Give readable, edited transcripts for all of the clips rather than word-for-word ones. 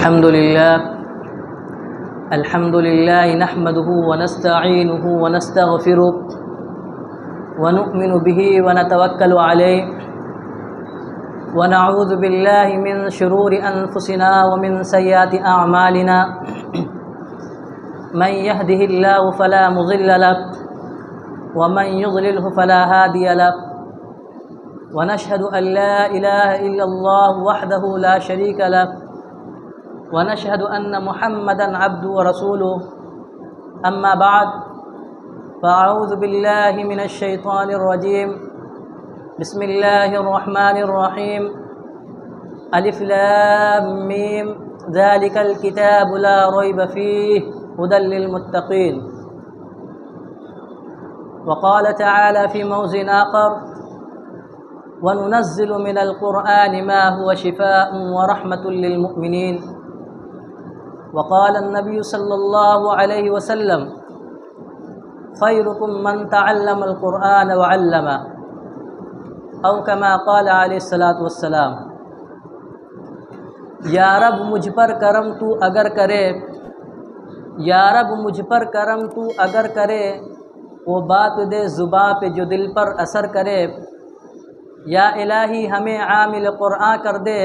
الحمد لله نحمده ونستعينه ونستغفره ونؤمن به ونتوكل عليه ونعوذ بالله من شرور أنفسنا ومن سيئات أعمالنا من يهده الله فلا مضل له ومن يضلله فلا هادي له ونشهد أن لا إله إلا الله وحده لا شريك له ونشهد أن محمدًا عبده ورسوله أما بعد فأعوذ بالله من الشيطان الرجيم بسم الله الرحمن الرحيم ألف لام ميم ذلك الكتاب لا ريب فيه هدى للمتقين وقال تعالى في موضع آخر وننزل من القرآن ما هو شفاء ورحمة للمؤمنين وقال النبي صلى الله عليه وسلم خيركم من تعلم القرآن وعلمه او كما قال علیہ الصلاۃ والسلام۔ یا رب مجھ پر کرم تو اگر کرے، یا رب مجھ پر کرم تو اگر کرے، وہ بات دے زباں پہ جو دل پر اثر کرے۔ یا الہی ہمیں عامل قرآن کر دے،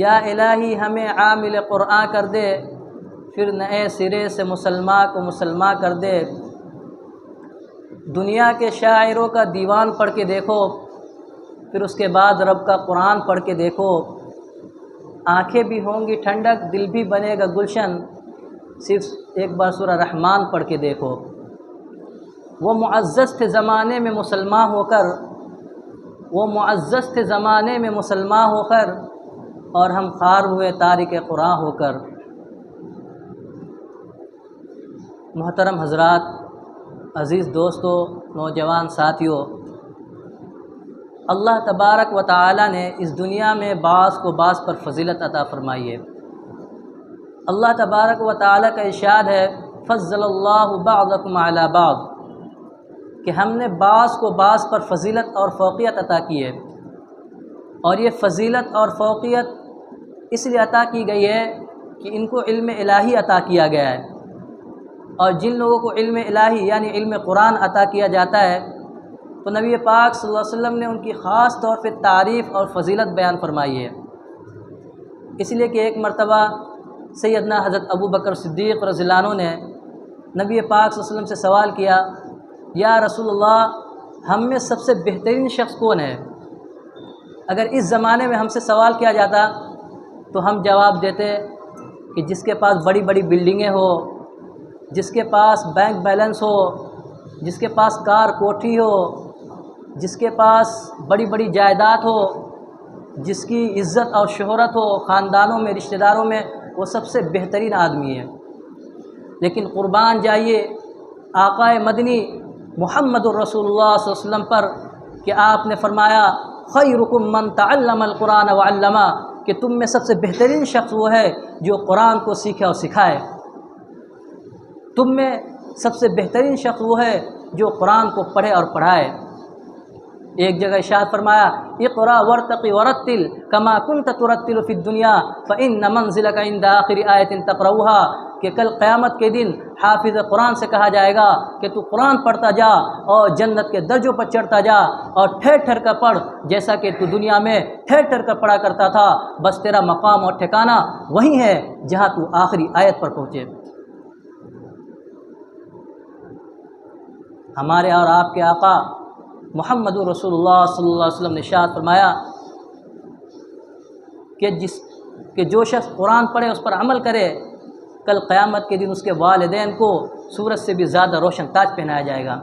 یا الہی ہمیں عامل قرآن کر دے، پھر نئے سرے سے مسلمان کو مسلمان کر دے۔ دنیا کے شاعروں کا دیوان پڑھ کے دیکھو، پھر اس کے بعد رب کا قرآن پڑھ کے دیکھو، آنکھیں بھی ہوں گی ٹھنڈک، دل بھی بنے گا گلشن، صرف ایک بار سورہ رحمان پڑھ کے دیکھو۔ وہ معزز تھے زمانے میں مسلمان ہو کر، وہ معزز تھے زمانے میں مسلمان ہو کر، اور ہم خوار ہوئے تارک قرآن ہو کر۔ محترم حضرات، عزیز دوستو، نوجوان ساتھیوں، اللہ تبارک و تعالی نے اس دنیا میں بعض کو بعض پر فضیلت عطا فرمائی ہے۔ اللہ تبارک و تعالی کا ارشاد ہے فضل اللہ بعضکم علی بعض، کہ ہم نے بعض کو بعض پر فضیلت اور فوقیت عطا کی ہے۔ اور یہ فضیلت اور فوقیت اس لیے عطا کی گئی ہے کہ ان کو علم الہی عطا کیا گیا ہے، اور جن لوگوں کو علم الہی یعنی علم قرآن عطا کیا جاتا ہے تو نبی پاک صلی اللہ علیہ وسلم نے ان کی خاص طور پہ تعریف اور فضیلت بیان فرمائی ہے۔ اس لیے کہ ایک مرتبہ سیدنا حضرت ابو بکر صدیق رضی اللہ عنہ نے نبی پاک صلی اللہ علیہ وسلم سے سوال کیا، یا رسول اللہ، ہم میں سب سے بہترین شخص کون ہے؟ اگر اس زمانے میں ہم سے سوال کیا جاتا تو ہم جواب دیتے کہ جس کے پاس بڑی بڑی بلڈنگیں ہو، جس کے پاس بینک بیلنس ہو، جس کے پاس کار کوٹھی ہو، جس کے پاس بڑی بڑی جائیداد ہو، جس کی عزت اور شہرت ہو، خاندانوں میں رشتہ داروں میں، وہ سب سے بہترین آدمی ہے۔ لیکن قربان جائیے آقا مدنی محمد الرسول اللہ صلی اللہ علیہ وسلم پر کہ آپ نے فرمایا خیرکم من تعلم القرآن وعلمہ، کہ تم میں سب سے بہترین شخص وہ ہے جو قرآن کو سیکھے اور سکھائے۔ تم میں سب سے بہترین شخص وہ ہے جو قرآن کو پڑھے اور پڑھائے۔ ایک جگہ ارشاد فرمایا اقرأ وارتقی ورتل کما کنت ترتل فی الدنیا فإن منزلک عند آخر آیۃ تقرؤها، کہ کل قیامت کے دن حافظ قرآن سے کہا جائے گا کہ تو قرآن پڑھتا جا اور جنت کے درجوں پر چڑھتا جا، اور ٹھہر ٹھہر کر پڑھ جیسا کہ تو دنیا میں ٹھہر ٹھہر کر پڑھا کرتا تھا، بس تیرا مقام اور ٹھکانہ وہی ہے جہاں تو آخری آیت پر پہنچے۔ ہمارے اور آپ کے آقا محمد رسول اللہ صلی اللہ علیہ وسلم نے ارشاد فرمایا کہ جو شخص قرآن پڑھے اس پر عمل کرے، کل قیامت کے دن اس کے والدین کو سورج سے بھی زیادہ روشن تاج پہنایا جائے گا۔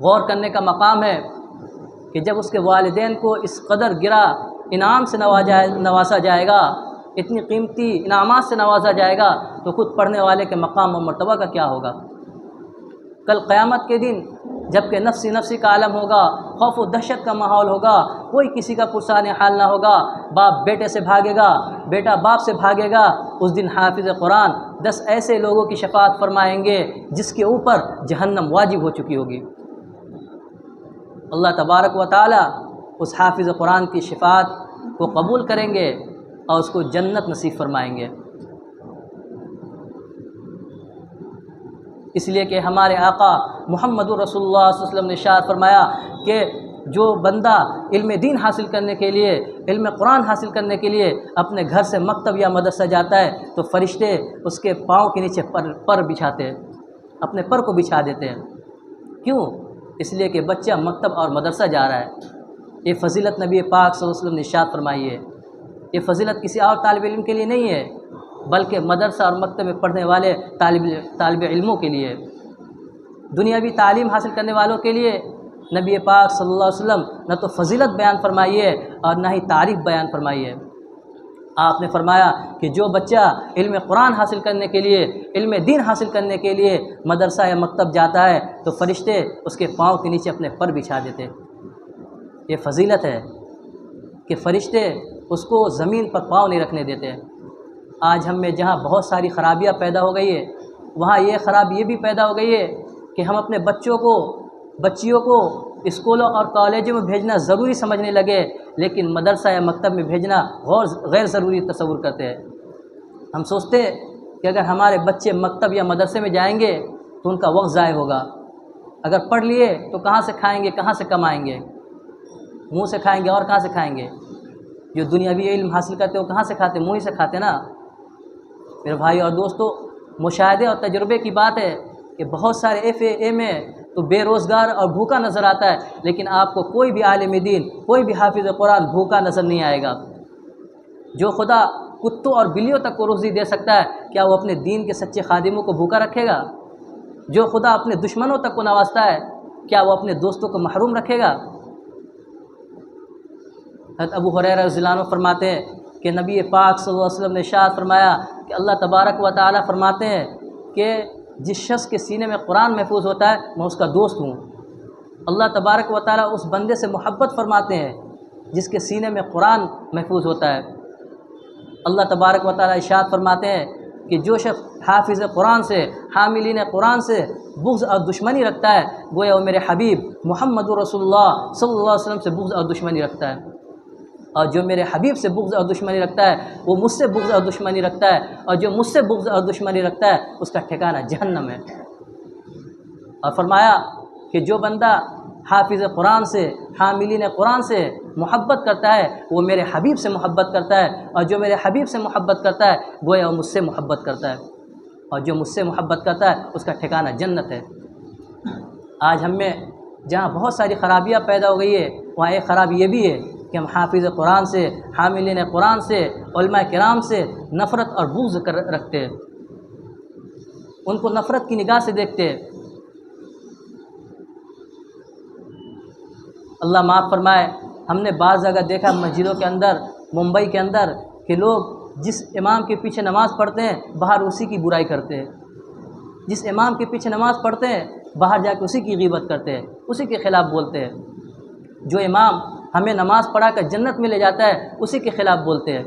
غور کرنے کا مقام ہے کہ جب اس کے والدین کو اس قدر گرا انعام سے نوازا جائے گا، اتنی قیمتی انعامات سے نوازا جائے گا، تو خود پڑھنے والے کے مقام و مرتبہ کا کیا ہوگا؟ کل قیامت کے دن جب کہ نفسی نفسی کا عالم ہوگا، خوف و دہشت کا ماحول ہوگا، کوئی کسی کا پرسان حال نہ ہوگا، باپ بیٹے سے بھاگے گا، بیٹا باپ سے بھاگے گا، اس دن حافظ قرآن 10 ایسے لوگوں کی شفاعت فرمائیں گے جس کے اوپر جہنم واجب ہو چکی ہوگی۔ اللہ تبارک و تعالی اس حافظ قرآن کی شفاعت کو قبول کریں گے اور اس کو جنت نصیب فرمائیں گے۔ اس لیے کہ ہمارے آقا محمد رسول اللہ صلی اللہ علیہ وسلم نے ارشاد فرمایا کہ جو بندہ علم دین حاصل کرنے کے لیے، علم قرآن حاصل کرنے کے لیے اپنے گھر سے مکتب یا مدرسہ جاتا ہے تو فرشتے اس کے پاؤں کے نیچے پر بچھاتے ہیں، اپنے پر کو بچھا دیتے ہیں۔ کیوں؟ اس لیے کہ بچہ مکتب اور مدرسہ جا رہا ہے۔ یہ فضیلت نبی پاک صلی اللہ علیہ وسلم نے ارشاد فرمائی ہے۔ یہ فضیلت کسی اور طالب علم کے لیے نہیں ہے، بلکہ مدرسہ اور مکتب میں پڑھنے والے طالب علموں کے لیے، دنیاوی تعلیم حاصل کرنے والوں کے لیے نبی پاک صلی اللہ علیہ وسلم نہ تو فضیلت بیان فرمائی ہے اور نہ ہی تعریف بیان فرمائی ہے۔ آپ نے فرمایا کہ جو بچہ علم قرآن حاصل کرنے کے لیے، علم دین حاصل کرنے کے لیے مدرسہ یا مکتب جاتا ہے تو فرشتے اس کے پاؤں کے نیچے اپنے پر بچھا دیتے۔ یہ فضیلت ہے کہ فرشتے اس کو زمین پر پاؤں نہیں رکھنے دیتے۔ آج ہم میں جہاں بہت ساری خرابیاں پیدا ہو گئی ہے، وہاں یہ خرابی یہ بھی پیدا ہو گئی ہے کہ ہم اپنے بچیوں کو اسکولوں اور کالجوں میں بھیجنا ضروری سمجھنے لگے، لیکن مدرسہ یا مکتب میں بھیجنا غیر ضروری تصور کرتے ہیں۔ ہم سوچتے ہیں کہ اگر ہمارے بچے مکتب یا مدرسے میں جائیں گے تو ان کا وقت ضائع ہوگا، اگر پڑھ لیے تو کہاں سے کھائیں گے، کہاں سے کمائیں گے، منہ سے کھائیں گے اور کہاں سے کھائیں گے؟ جو دنیاوی علم حاصل کرتے وہ کہاں سے کھاتے؟ منہ ہی سے کھاتے نا۔ میرے بھائی اور دوستو، مشاہدے اور تجربے کی بات ہے کہ بہت سارے اے میں تو بے روزگار اور بھوکا نظر آتا ہے، لیکن آپ کو کوئی بھی عالم دین، کوئی بھی حافظ قرآن بھوکا نظر نہیں آئے گا۔ جو خدا کتوں اور بلیوں تک کو روزی دے سکتا ہے، کیا وہ اپنے دین کے سچے خادموں کو بھوکا رکھے گا؟ جو خدا اپنے دشمنوں تک کو نوازتا ہے، کیا وہ اپنے دوستوں کو محروم رکھے گا؟ حضرت ابو ہریرہ رضی اللہ عنہ فرماتے ہیں کہ نبی پاک صلی اللہ علیہ وسلم نے ارشاد فرمایا کہ اللہ تبارک و تعالی فرماتے ہیں کہ جس شخص کے سینے میں قرآن محفوظ ہوتا ہے میں اس کا دوست ہوں۔ اللہ تبارک و تعالی اس بندے سے محبت فرماتے ہیں جس کے سینے میں قرآن محفوظ ہوتا ہے۔ اللہ تبارک و تعالی ارشاد فرماتے ہیں کہ جو شخص حافظ قرآن سے، حاملین قرآن سے بغض اور دشمنی رکھتا ہے، گویا وہ میرے حبیب محمد رسول اللہ صلی اللہ علیہ وسلم سے بغض اور دشمنی رکھتا ہے، اور جو میرے حبیب سے بغض اور دشمنی رکھتا ہے وہ مجھ سے بغض اور دشمنی رکھتا ہے، اور جو مجھ سے بغض اور دشمنی رکھتا ہے اس کا ٹھکانہ جہنم ہے۔ اور فرمایا کہ جو بندہ حافظ قرآن سے، حاملین قرآن سے محبت کرتا ہے وہ میرے حبیب سے محبت کرتا ہے، اور جو میرے حبیب سے محبت کرتا ہے گویا وہ مجھ سے محبت کرتا ہے، اور جو مجھ سے محبت کرتا ہے اس کا ٹھکانہ جنت ہے۔ آج ہم میں جہاں بہت ساری خرابیاں پیدا ہو گئی ہے، وہاں ایک خرابی یہ بھی ہے کہ ہم حافظ قرآن سے، حاملین قرآن سے، علماء کرام سے نفرت اور بغض رکھتے ہیں، ان کو نفرت کی نگاہ سے دیکھتے ہیں۔ اللہ معاف فرمائے، ہم نے بعض جگہ دیکھا مسجدوں کے اندر، ممبئی کے اندر، کہ لوگ جس امام کے پیچھے نماز پڑھتے ہیں باہر اسی کی برائی کرتے ہیں، جس امام کے پیچھے نماز پڑھتے ہیں باہر جا کے اسی کی غیبت کرتے ہیں، اسی کے خلاف بولتے ہیں۔ جو امام ہمیں نماز پڑھا کر جنت میں لے جاتا ہے اسی کے خلاف بولتے ہیں۔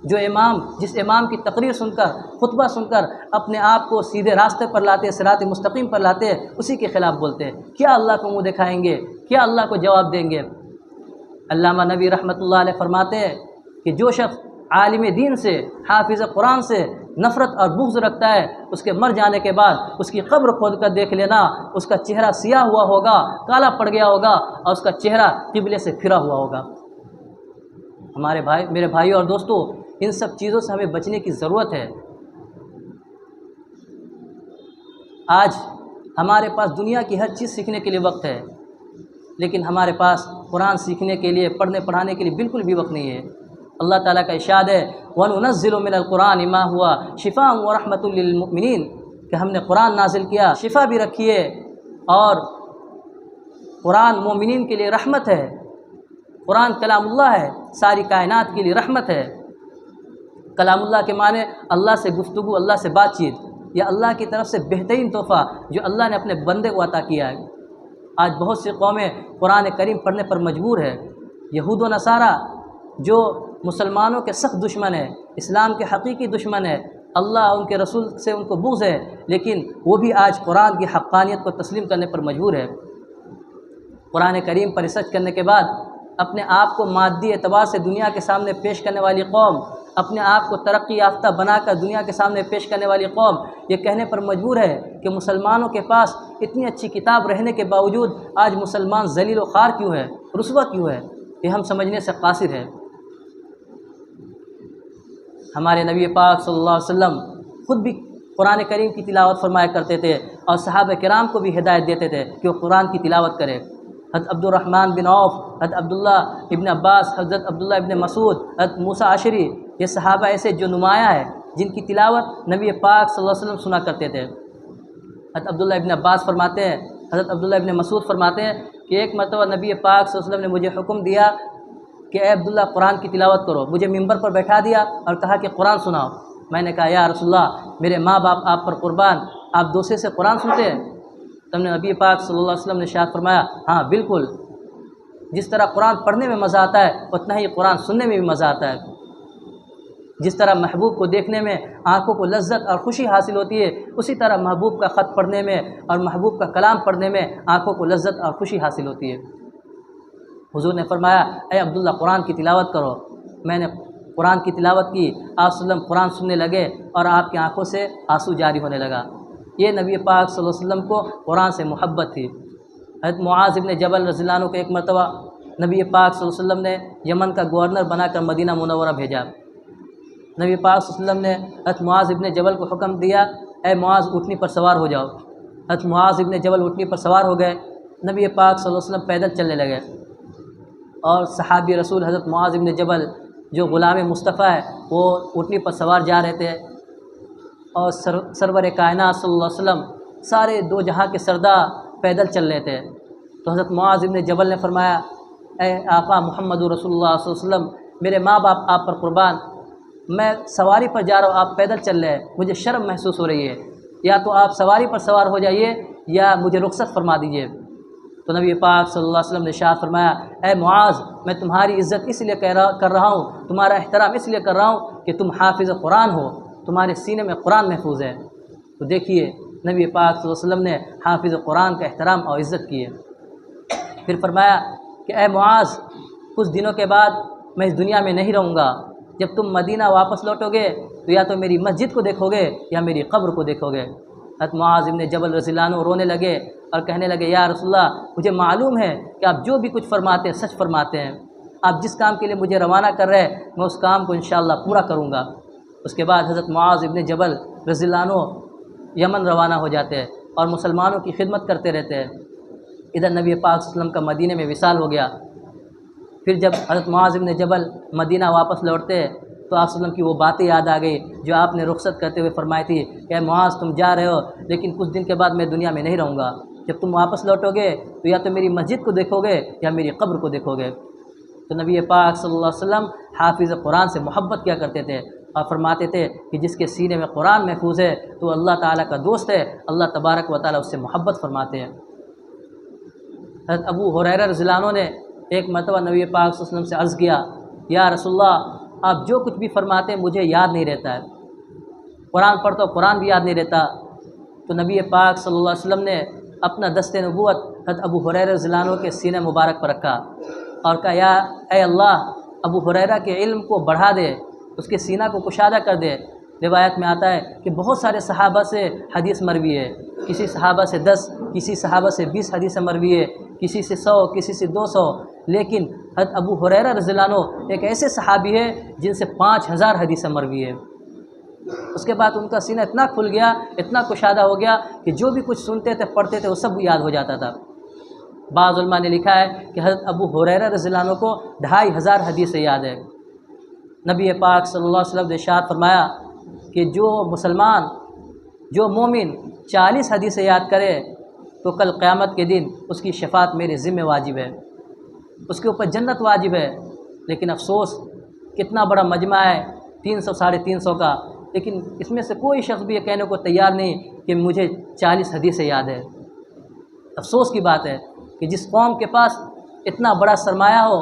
جو امام، جس امام کی تقریر سن کر، خطبہ سن کر اپنے آپ کو سیدھے راستے پر لاتے، صراط مستقیم پر لاتے ہیں، اسی کے خلاف بولتے ہیں۔ کیا اللہ کو منہ دکھائیں گے؟ کیا اللہ کو جواب دیں گے؟ علامہ نبی رحمۃ اللہ علیہ فرماتے ہیں کہ جو شخص عالم دین سے، حافظ قرآن سے نفرت اور بغض رکھتا ہے، اس کے مر جانے کے بعد اس کی قبر کھود کر دیکھ لینا، اس کا چہرہ سیاہ ہوا ہوگا، کالا پڑ گیا ہوگا، اور اس کا چہرہ قبلے سے پھرا ہوا ہوگا۔ میرے بھائی اور دوستو، ان سب چیزوں سے ہمیں بچنے کی ضرورت ہے۔ آج ہمارے پاس دنیا کی ہر چیز سیکھنے کے لیے وقت ہے، لیکن ہمارے پاس قرآن سیکھنے کے لیے، پڑھنے پڑھانے کے لیے بالکل بھی وقت نہیں ہے۔ اللہ تعالیٰ کا ارشاد ہے وَنُنَزِّلُ مِنَ الْقُرْآنِ مَا هُوَ شِفَاءٌ وَرَحْمَةٌ لِّلْمُؤْمِنِينَ، کہ ہم نے قرآن نازل کیا، شفا بھی رکھی ہے، اور قرآن مومنین کے لیے رحمت ہے۔ قرآن کلام اللہ ہے، ساری کائنات کے لیے رحمت ہے۔ کلام اللہ کے معنی اللہ سے گفتگو، اللہ سے بات چیت، یا اللہ کی طرف سے بہترین تحفہ جو اللہ نے اپنے بندے کو عطا کیا ہے۔ آج بہت سی قومیں قرآن کریم پڑھنے پر مجبور ہے۔ یہود و نصارہ جو مسلمانوں کے سخت دشمن ہے، اسلام کے حقیقی دشمن ہے، اللہ ان کے رسول سے ان کو بغض ہے، لیکن وہ بھی آج قرآن کی حقانیت کو تسلیم کرنے پر مجبور ہے۔ قرآن کریم پر ریسرچ کرنے کے بعد اپنے آپ کو مادی اعتبار سے دنیا کے سامنے پیش کرنے والی قوم، اپنے آپ کو ترقی یافتہ بنا کر دنیا کے سامنے پیش کرنے والی قوم یہ کہنے پر مجبور ہے کہ مسلمانوں کے پاس اتنی اچھی کتاب رہنے کے باوجود آج مسلمان ذلیل و خوار کیوں ہے، رسوا کیوں ہے، یہ ہم سمجھنے سے قاصر ہے۔ ہمارے نبی پاک صلی اللہ علیہ وسلم خود بھی قرآن کریم کی تلاوت فرمایا کرتے تھے اور صحابہ کرام کو بھی ہدایت دیتے تھے کہ وہ قرآن کی تلاوت کرے۔ حضرت عبد الرحمن بن عوف، حضرت عبداللہ ابن عباس، حضرت عبداللہ ابن مسعود، حضرت موسیٰ عشری، یہ صحابہ ایسے جو نمایاں ہے جن کی تلاوت نبی پاک صلی اللہ علیہ وسلم سنا کرتے تھے۔ حضرت عبداللہ ابن عباس فرماتے ہیں، حضرت عبداللہ ابن مسعود فرماتے ہیں کہ ایک مرتبہ نبی پاک صلی اللہ علیہ وسلم نے مجھے حکم دیا کہ اے عبداللہ قرآن کی تلاوت کرو، مجھے ممبر پر بیٹھا دیا اور کہا کہ قرآن سناؤ۔ میں نے کہا یا رسول اللہ، میرے ماں باپ آپ پر قربان، آپ دوسرے سے قرآن سنتے ہیں؟ تم نے نبی پاک صلی اللہ علیہ وسلم نے ارشاد فرمایا ہاں بالکل، جس طرح قرآن پڑھنے میں مزہ آتا ہے اتنا ہی قرآن سننے میں بھی مزہ آتا ہے۔ جس طرح محبوب کو دیکھنے میں آنکھوں کو لذت اور خوشی حاصل ہوتی ہے، اسی طرح محبوب کا خط پڑھنے میں اور محبوب کا کلام پڑھنے میں آنکھوں کو لذت اور خوشی حاصل ہوتی ہے۔ حضور نے فرمایا اے عبداللہ قرآن کی تلاوت کرو۔ میں نے قرآن کی تلاوت کی، آپ صلی اللہ علیہ وسلم قرآن سننے لگے اور آپ کی آنکھوں سے آنسو جاری ہونے لگا۔ یہ نبی پاک صلی اللہ علیہ وسلم کو قرآن سے محبت تھی۔ حضرت معاذ ابن جبل رضی اللہ عنہ کو ایک مرتبہ نبی پاک صلی اللہ علیہ وسلم نے یمن کا گورنر بنا کر مدینہ منورہ بھیجا۔ نبی پاک صلی اللہ علیہ وسلم نے حضرت معاذ ابن جبل کو حکم دیا اے معاذ اونٹنی پر سوار ہو جاؤ۔ حضرت معاذ ابن جبل اونٹنی پر سوار ہو گئے، نبی پاک صلی اللہ علیہ وسلم پیدل چلنے لگے اور صحابی رسول حضرت معاذ ابن جبل جو غلام مصطفیٰ ہے وہ اونٹنی پر سوار جا رہے تھے اور سرور کائنات صلی اللہ علیہ وسلم سارے دو جہاں کے سردار پیدل چل رہے تھے۔ تو حضرت معاذ ابن جبل نے فرمایا اے آقا محمد رسول اللہ صلی اللہ علیہ وسلم، میرے ماں باپ آپ پر قربان، میں سواری پر جا رہا ہوں، آپ پیدل چل رہے ہیں، مجھے شرم محسوس ہو رہی ہے، یا تو آپ سواری پر سوار ہو جائیے یا مجھے رخصت فرما دیجیے۔ تو نبی پاک صلی اللہ علیہ وسلم نے ارشاد فرمایا اے معاذ، میں تمہاری عزت اس لیے کر رہا ہوں، تمہارا احترام اس لیے کر رہا ہوں کہ تم حافظ قرآن ہو، تمہارے سینے میں قرآن محفوظ ہے۔ تو دیکھیے نبی پاک صلی اللہ علیہ وسلم نے حافظ قرآن کا احترام اور عزت کی ہے۔ پھر فرمایا کہ اے معاذ، کچھ دنوں کے بعد میں اس دنیا میں نہیں رہوں گا، جب تم مدینہ واپس لوٹو گے تو یا تو میری مسجد کو دیکھو گے یا میری قبر کو دیکھو گے۔ حضرت معاذ ابن جبل رضی اللہ عنہ رونے لگے اور کہنے لگے یا رسول اللہ، مجھے معلوم ہے کہ آپ جو بھی کچھ فرماتے ہیں سچ فرماتے ہیں، آپ جس کام کے لیے مجھے روانہ کر رہے ہیں میں اس کام کو انشاءاللہ پورا کروں گا۔ اس کے بعد حضرت معاذ ابن جبل رضی اللہ عنہ یمن روانہ ہو جاتے ہیں اور مسلمانوں کی خدمت کرتے رہتے ہیں۔ ادھر نبی پاک صلی اللہ علیہ وسلم کا مدینہ میں وصال ہو گیا۔ پھر جب حضرت معاذ ابن جبل مدینہ واپس لوٹتے تو آپ صلی اللہ علیہ وسلم کی وہ باتیں یاد آ گئی جو آپ نے رخصت کرتے ہوئے فرمائی تھی کہ اے معاذ تم جا رہے ہو لیکن کچھ دن کے بعد میں دنیا میں نہیں رہوں گا، جب تم واپس لوٹو گے تو یا تو میری مسجد کو دیکھو گے یا میری قبر کو دیکھو گے۔ تو نبی پاک صلی اللہ علیہ وسلم حافظ قرآن سے محبت کیا کرتے تھے اور فرماتے تھے کہ جس کے سینے میں قرآن محفوظ ہے تو اللہ تعالیٰ کا دوست ہے، اللہ تبارک و تعالیٰ اس سے محبت فرماتے ہیں۔ حضرت ابو ہریرہ رضی اللہ عنہ نے ایک مرتبہ نبی پاک صلی اللہ علیہ وسلم سے عرض کیا یا رسول اللہ، آپ جو کچھ بھی فرماتے ہیں مجھے یاد نہیں رہتا ہے، قرآن پڑھتا ہوں قرآن بھی یاد نہیں رہتا۔ تو نبی پاک صلی اللہ علیہ وسلم نے اپنا دست نبوت حضرت ابو ہریرہ رضی اللہ عنہ کے سینہ مبارک پر رکھا اور کہا یا اے اللہ، ابو ہریرہ کے علم کو بڑھا دے، اس کے سینہ کو کشادہ کر دے۔ روایت میں آتا ہے کہ بہت سارے صحابہ سے حدیث مروی ہے، کسی صحابہ سے 10، کسی صحابہ سے 20 حدیث مروی ہے، کسی سے 100، کسی سے 200، لیکن حضرت ابو ہریرہ رضی اللہ عنہ ایک ایسے صحابی ہے جن سے 5000 حدیث مروی ہے۔ اس کے بعد ان کا سینہ اتنا کھل گیا، اتنا کشادہ ہو گیا کہ جو بھی کچھ سنتے تھے پڑھتے تھے وہ سب یاد ہو جاتا تھا۔ بعض علماء نے لکھا ہے کہ حضرت ابو ہریرہ رضی اللہ عنہ کو 2500 حدیثیں یاد ہے۔ نبی پاک صلی اللہ علیہ وسلم نے ارشاد فرمایا کہ جو مسلمان، جو مومن 40 حدیثیں یاد کرے تو کل قیامت کے دن اس کی شفاعت میرے ذمہ واجب ہے، اس کے اوپر جنت واجب ہے۔ لیکن افسوس کتنا بڑا مجمع ہے، 300 350 کا، لیکن اس میں سے کوئی شخص بھی یہ کہنے کو تیار نہیں کہ مجھے 40 حدیثیں یاد ہے۔ افسوس کی بات ہے کہ جس قوم کے پاس اتنا بڑا سرمایہ ہو،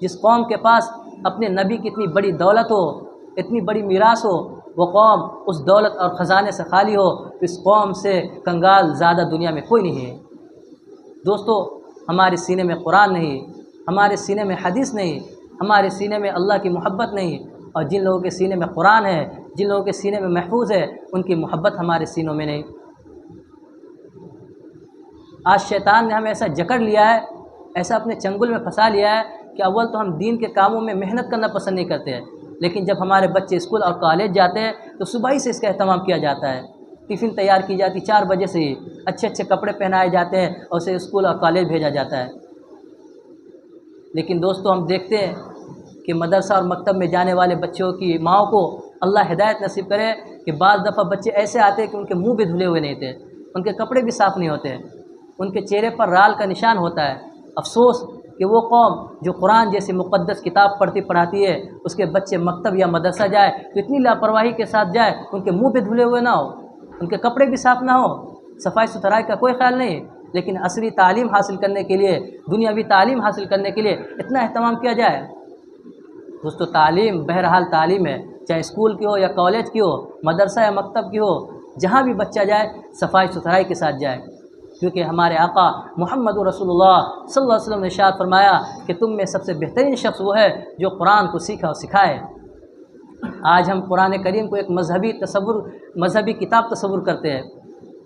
جس قوم کے پاس اپنے نبی کی اتنی بڑی دولت ہو، اتنی بڑی میراث ہو، وہ قوم اس دولت اور خزانے سے خالی ہو تو اس قوم سے کنگال زیادہ دنیا میں کوئی نہیں ہے۔ دوستو، ہمارے سینے میں قرآن نہیں، ہمارے سینے میں حدیث نہیں، ہمارے سینے میں اللہ کی محبت نہیں، اور جن لوگوں کے سینے میں قرآن ہے، جن لوگوں کے سینے میں محفوظ ہے، ان کی محبت ہمارے سینوں میں نہیں۔ آج شیطان نے ہمیں ایسا جکڑ لیا ہے، ایسا اپنے چنگل میں پھنسا لیا ہے کہ اول تو ہم دین کے کاموں میں محنت کرنا پسند نہیں کرتے ہیں، لیکن جب ہمارے بچے اسکول اور کالج جاتے ہیں تو صبح ہی سے اس کا اہتمام کیا جاتا ہے، ٹفن تیار کی جاتی 4 بجے سے ہی، اچھے اچھے کپڑے پہنائے جاتے ہیں اور اسے اسکول اور کالج بھیجا جاتا ہے۔ لیکن دوستو، ہم دیکھتے ہیں کہ مدرسہ اور مکتب میں جانے والے بچوں کی ماؤں کو اللہ ہدایت نصیب کرے کہ بعض دفعہ بچے ایسے آتے ہیں کہ ان کے منہ بھی دھلے ہوئے نہیں تھے، ان کے کپڑے بھی صاف نہیں ہوتے، ان کے چہرے پر رال کا نشان ہوتا ہے۔ افسوس کہ وہ قوم جو قرآن جیسی مقدس کتاب پڑھاتی ہے، اس کے بچے مکتب یا مدرسہ جائے تو اتنی لاپرواہی کے ساتھ جائے، ان کے منہ بھی دھلے ہوئے نہ ہو، ان کے کپڑے بھی صاف نہ ہو، صفائی ستھرائی کا کوئی خیال نہیں، لیکن عصری تعلیم حاصل کرنے کے لیے، دنیاوی تعلیم حاصل کرنے کے لیے اتنا اہتمام کیا جائے۔ دوستو، تعلیم بہرحال تعلیم ہے، چاہے اسکول کی ہو یا کالج کی ہو، مدرسہ یا مکتب کی ہو، جہاں بھی بچہ جائے صفائی ستھرائی کے ساتھ جائے، کیونکہ ہمارے آقا محمد رسول اللہ صلی اللہ علیہ وسلم نے ارشاد فرمایا کہ تم میں سب سے بہترین شخص وہ ہے جو قرآن کو سیکھا اور سکھائے۔ آج ہم قرآن کریم کو ایک مذہبی کتاب تصور کرتے ہیں۔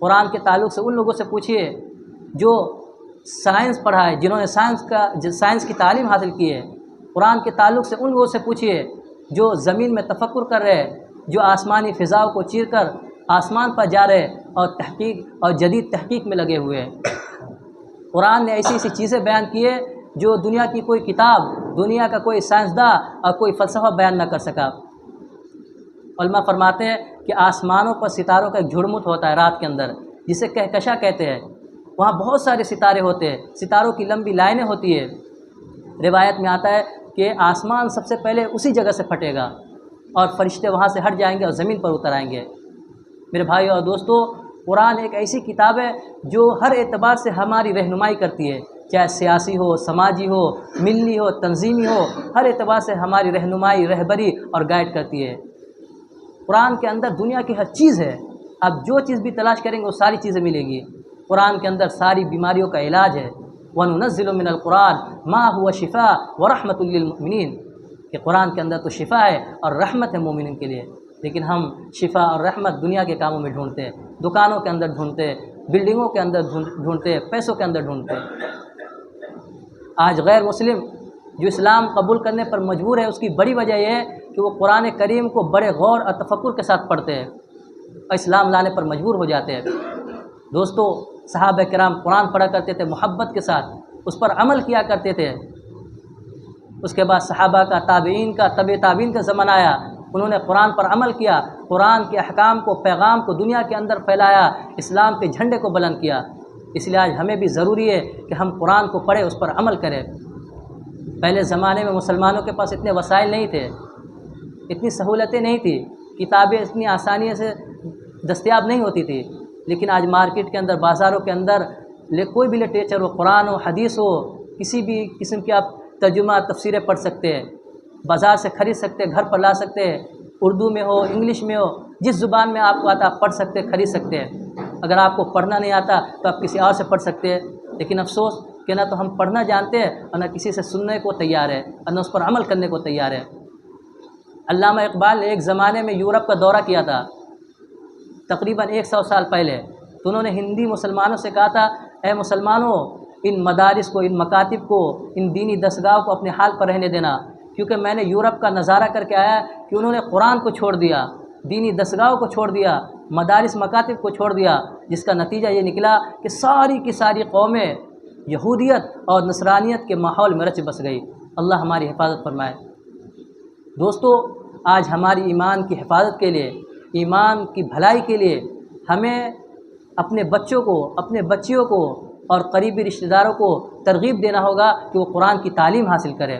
قرآن کے تعلق سے ان لوگوں سے پوچھیے جو سائنس پڑھا ہے، جنہوں نے سائنس کی تعلیم حاصل کی ہے۔ قرآن کے تعلق سے ان لوگوں سے پوچھیے جو زمین میں تفکر کر رہے، جو آسمانی فضاؤں کو چیر کر آسمان پر جا رہے اور تحقیق اور جدید تحقیق میں لگے ہوئے ہیں۔ قرآن نے ایسی ایسی چیزیں بیان کی ہے جو دنیا کی کوئی کتاب، دنیا کا کوئی سائنسداں اور کوئی فلسفہ بیان نہ کر سکا۔ علماء فرماتے ہیں کہ آسمانوں پر ستاروں کا ایک جھڑمٹ ہوتا ہے رات کے اندر، جسے کہکشاں کہتے ہیں۔ وہاں بہت سارے ستارے ہوتے ہیں، ستاروں کی لمبی لائنیں ہوتی ہیں۔ روایت میں آتا ہے کہ آسمان سب سے پہلے اسی جگہ سے پھٹے گا اور فرشتے وہاں سے ہٹ جائیں گے اور زمین پر اتر آئیں گے۔ میرے بھائیو اور دوستو، قرآن ایک ایسی کتاب ہے جو ہر اعتبار سے ہماری رہنمائی کرتی ہے، چاہے سیاسی ہو، سماجی ہو، ملی ہو، تنظیمی ہو، ہر اعتبار سے ہماری رہنمائی، رہبری اور گائیڈ کرتی ہے۔ قرآن کے اندر دنیا کی ہر چیز ہے، آپ جو چیز بھی تلاش کریں گے وہ ساری چیزیں ملیں گی۔ قرآن کے اندر ساری بیماریوں کا علاج ہے۔ وَنُنَزِّلُ مِنَ الْقُرْآنِ مَا هُوَ شِفَاءٌ وَرَحْمَةٌ لِّلْمُؤْمِنِينَ کہ قرآن کے اندر تو شفا ہے اور رحمت ہے مومنین کے لیے، لیکن ہم شفا اور رحمت دنیا کے کاموں میں ڈھونڈتے ہیں، دکانوں کے اندر ڈھونڈتے ہیں، بلڈنگوں کے اندر ڈھونڈتے ہیں، پیسوں کے اندر ڈھونڈتے ہیں۔ آج غیر مسلم جو اسلام قبول کرنے پر مجبور ہے، اس کی بڑی وجہ یہ ہے کہ وہ قرآن کریم کو بڑے غور اور تفکر کے ساتھ پڑھتے ہیں اور اسلام لانے پر مجبور ہو جاتے ہیں۔ دوستو، صحابہ کرام قرآن پڑھا کرتے تھے محبت کے ساتھ، اس پر عمل کیا کرتے تھے۔ اس کے بعد صحابہ کا، تابعین کا، تبع تابعین کا زمانہ آیا، انہوں نے قرآن پر عمل کیا، قرآن کے احکام کو، پیغام کو دنیا کے اندر پھیلایا، اسلام کے جھنڈے کو بلند کیا۔ اس لیے آج ہمیں بھی ضروری ہے کہ ہم قرآن کو پڑھیں، اس پر عمل کریں۔ پہلے زمانے میں مسلمانوں کے پاس اتنے وسائل نہیں تھے، اتنی سہولتیں نہیں تھیں، کتابیں اتنی آسانی سے دستیاب نہیں ہوتی تھی، لیکن آج مارکیٹ کے اندر، بازاروں کے اندر کوئی بھی لٹریچر ہو، قرآن ہو، حدیث ہو، کسی بھی قسم کی آپ ترجمہ تفسیریں پڑھ سکتے ہیں، بازار سے خرید سکتے ہیں، گھر پر لا سکتے ہیں، اردو میں ہو، انگلش میں ہو، جس زبان میں آپ کو آتا آپ پڑھ سکتے ہیں، خرید سکتے ہیں۔ اگر آپ کو پڑھنا نہیں آتا تو آپ کسی اور سے پڑھ سکتے ہیں، لیکن افسوس کہ نہ تو ہم پڑھنا جانتے ہیں اور نہ کسی سے سننے کو تیار ہے اور نہ اس پر عمل کرنے کو تیار ہے۔ علامہ اقبال نے ایک زمانے میں یورپ کا دورہ کیا تھا، تقریباً 100 سال پہلے، تو انہوں نے ہندی مسلمانوں سے کہا تھا، اے مسلمانوں، ان مدارس کو، ان مکاتب کو، ان دینی دستگاہوں کو اپنے حال پر رہنے دینا، کیونکہ میں نے یورپ کا نظارہ کر کے آیا کہ انہوں نے قرآن کو چھوڑ دیا، دینی دستگاہوں کو چھوڑ دیا، مدارس مکاتب کو چھوڑ دیا، جس کا نتیجہ یہ نکلا کہ ساری کی ساری قومیں یہودیت اور نصرانیت کے ماحول میں رچ بس گئی۔ اللہ ہماری حفاظت فرمائے۔ دوستو، آج ہماری ایمان کی حفاظت کے لیے، ایمان کی بھلائی کے لیے ہمیں اپنے بچوں کو، اپنے بچیوں کو اور قریبی رشتہ داروں کو ترغیب دینا ہوگا کہ وہ قرآن کی تعلیم حاصل کرے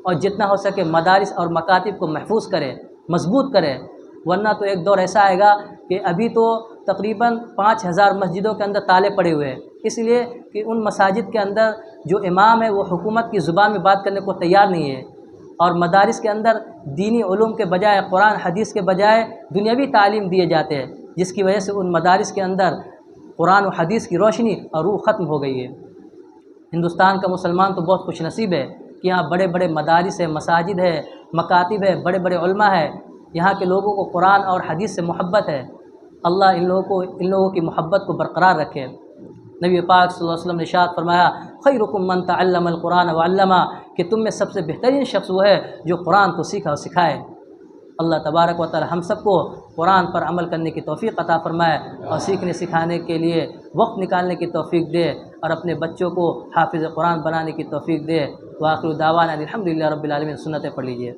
اور جتنا ہو سکے مدارس اور مکاتب کو محفوظ کرے، مضبوط کرے، ورنہ تو ایک دور ایسا آئے گا کہ ابھی تو تقریباً 5000 مسجدوں کے اندر تالے پڑے ہوئے ہیں، اس لیے کہ ان مساجد کے اندر جو امام ہے وہ حکومت کی زبان میں بات کرنے کو تیار نہیں ہے، اور مدارس کے اندر دینی علوم کے بجائے، قرآن حدیث کے بجائے دنیاوی تعلیم دیے جاتے ہیں، جس کی وجہ سے ان مدارس کے اندر قرآن و حدیث کی روشنی اور روح ختم ہو گئی ہے۔ ہندوستان کا مسلمان تو بہت خوش نصیب ہے کہ یہاں بڑے بڑے مدارس ہے، مساجد ہے، مکاتب ہے، بڑے بڑے علماء ہے، یہاں کے لوگوں کو قرآن اور حدیث سے محبت ہے۔ اللہ ان لوگوں کی محبت کو برقرار رکھے۔ نبی پاک صلی اللہ علیہ وسلم نے ارشاد فرمایا خیرکم من تعلم القرآن وعلمہ، کہ تم میں سب سے بہترین شخص وہ ہے جو قرآن کو سیکھا اور سکھائے۔ اللہ تبارک و تعالی ہم سب کو قرآن پر عمل کرنے کی توفیق عطا فرمائے اور سیکھنے سکھانے کے لیے وقت نکالنے کی توفیق دے اور اپنے بچوں کو حافظ قرآن بنانے کی توفیق دے۔ وآخر دعوانا الحمدللہ رب العالمین۔ سنتیں پڑھ لیجیے۔